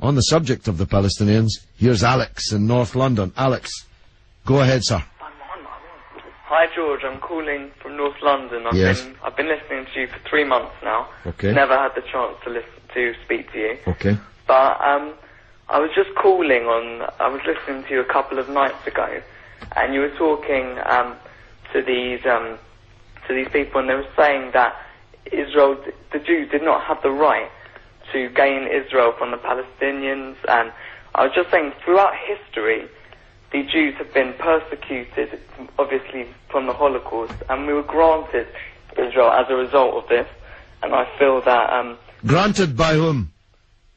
On the subject of the Palestinians, here's Alex in North London. Alex, go ahead, sir. Hi George, I'm calling from North London. I've been listening to you for 3 months now. Okay. Never had the chance to speak to you. Okay. But I was just calling I was listening to you a couple of nights ago, and you were talking to these people, and they were saying that Israel, the Jews, did not have the right to gain Israel from the Palestinians. And I was just saying, throughout history, the Jews have been persecuted, obviously, from the Holocaust, and we were granted Israel as a result of this. And I feel that... granted by whom?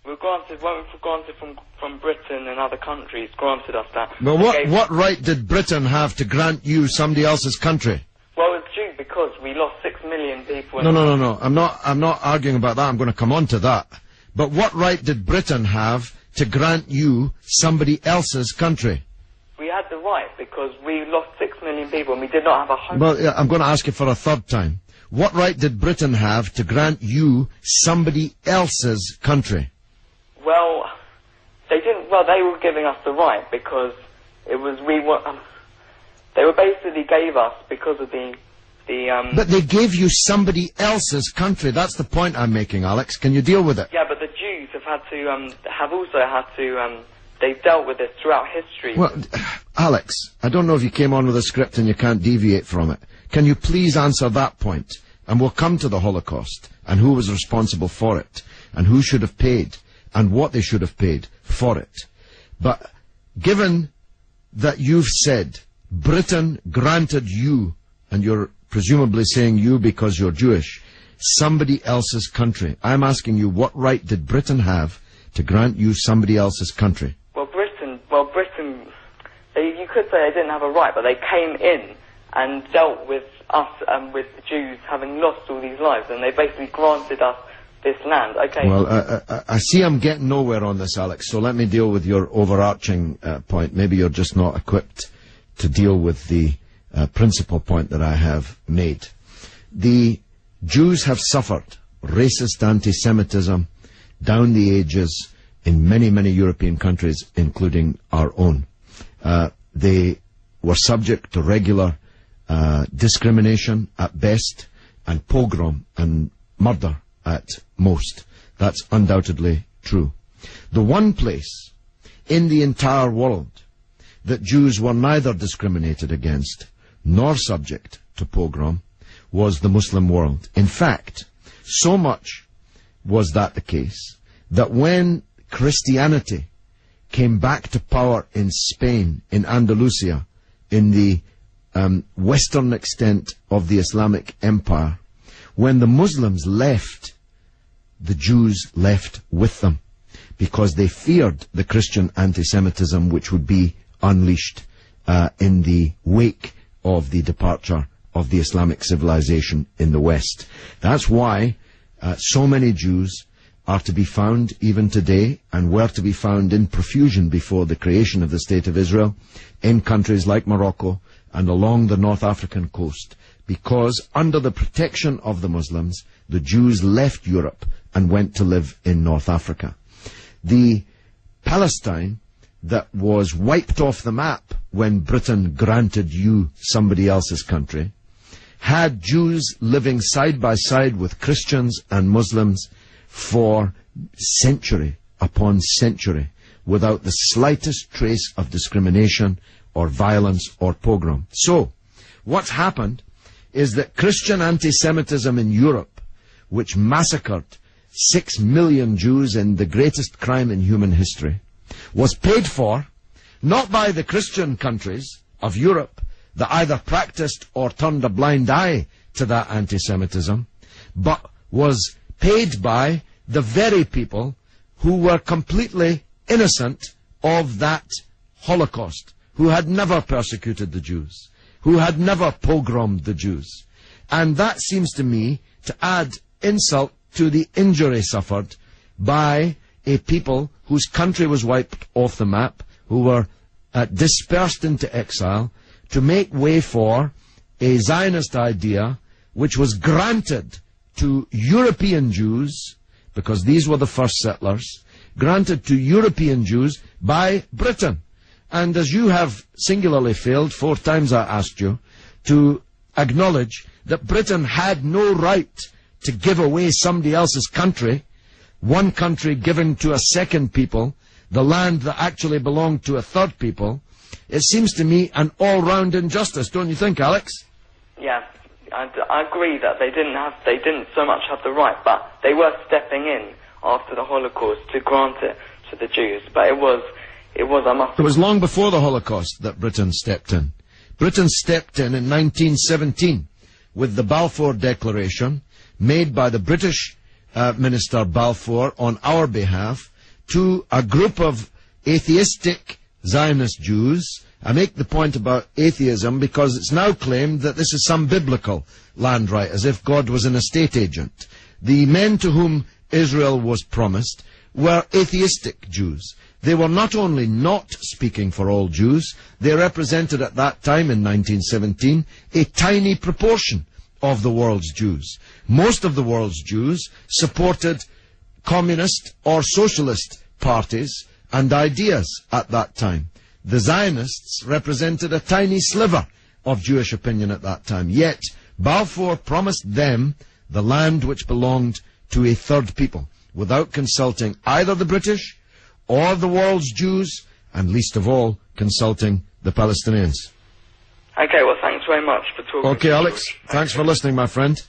We were granted from Britain and other countries, granted us that. But what right did Britain have to grant you somebody else's country? Well, it's due because we lost 6 million people. No. I'm not arguing about that. I'm going to come on to that. But what right did Britain have to grant you somebody else's country? We had the right because we lost 6 million people and we did not have a home. Well, yeah, I'm going to ask you for a third time. What right did Britain have to grant you somebody else's country? Well, they didn't. Well, they were giving us the right because it was they were basically gave us because of the. But they gave you somebody else's country. That's the point I'm making, Alex. Can you deal with it? Yeah, but the Jews have had to have also had to. They've dealt with this throughout history. Well, Alex, I don't know if you came on with a script and you can't deviate from it. Can you please answer that point? And we'll come to the Holocaust and who was responsible for it and who should have paid and what they should have paid for it. But given that you've said Britain granted you, and you're presumably saying you because you're Jewish, somebody else's country, I'm asking you, what right did Britain have to grant you somebody else's country? Britain, you could say they didn't have a right, but they came in and dealt with us and with the Jews having lost all these lives, and they basically granted us this land. Okay. Well, I see I'm getting nowhere on this, Alex, so let me deal with your overarching point. Maybe you're just not equipped to deal with the principal point that I have made. The Jews have suffered racist anti-Semitism down the ages in many, many European countries, including our own. They were subject to regular discrimination at best, and pogrom and murder at most. That's undoubtedly true. The one place in the entire world that Jews were neither discriminated against nor subject to pogrom was the Muslim world. In fact, so much was that the case that when Christianity came back to power in Spain, in Andalusia, in the western extent of the Islamic Empire, when the Muslims left, the Jews left with them, because they feared the Christian anti-Semitism which would be unleashed in the wake of the departure of the Islamic civilization in the West. That's why so many Jews are to be found even today, and were to be found in profusion before the creation of the State of Israel, in countries like Morocco and along the North African coast, because under the protection of the Muslims, the Jews left Europe and went to live in North Africa. The Palestine that was wiped off the map when Britain granted you somebody else's country had Jews living side by side with Christians and Muslims for century upon century without the slightest trace of discrimination or violence or pogrom. So, what's happened is that Christian anti-Semitism in Europe, which massacred 6 million Jews in the greatest crime in human history, was paid for not by the Christian countries of Europe that either practiced or turned a blind eye to that anti-Semitism, but was paid by the very people who were completely innocent of that Holocaust, who had never persecuted the Jews, who had never pogromed the Jews. And that seems to me to add insult to the injury suffered by a people whose country was wiped off the map, who were dispersed into exile, to make way for a Zionist idea which was granted to European Jews, because these were the first settlers, granted to European Jews by Britain. And as you have singularly failed, 4 times I asked you, to acknowledge that Britain had no right to give away somebody else's country, one country given to a second people, the land that actually belonged to a third people, it seems to me an all-round injustice, don't you think, Alex? Yeah, I agree that they didn't so much have the right, but they were stepping in after the Holocaust to grant it to the Jews. But it was long before the Holocaust that Britain stepped in. Britain stepped in 1917 with the Balfour Declaration made by the British Minister Balfour on our behalf to a group of atheistic Zionist Jews. I make the point about atheism because it's now claimed that this is some biblical land right, as if God was an estate agent. The men to whom Israel was promised were atheistic Jews. They were not only not speaking for all Jews, they represented at that time in 1917 a tiny proportion of the world's Jews. Most of the world's Jews supported communist or socialist parties and ideas at that time. The Zionists represented a tiny sliver of Jewish opinion at that time. Yet Balfour promised them the land which belonged to a third people, without consulting either the British or the world's Jews, and least of all, consulting the Palestinians. Okay, well, thanks very much for talking. Okay, Alex, thanks for listening, my friend.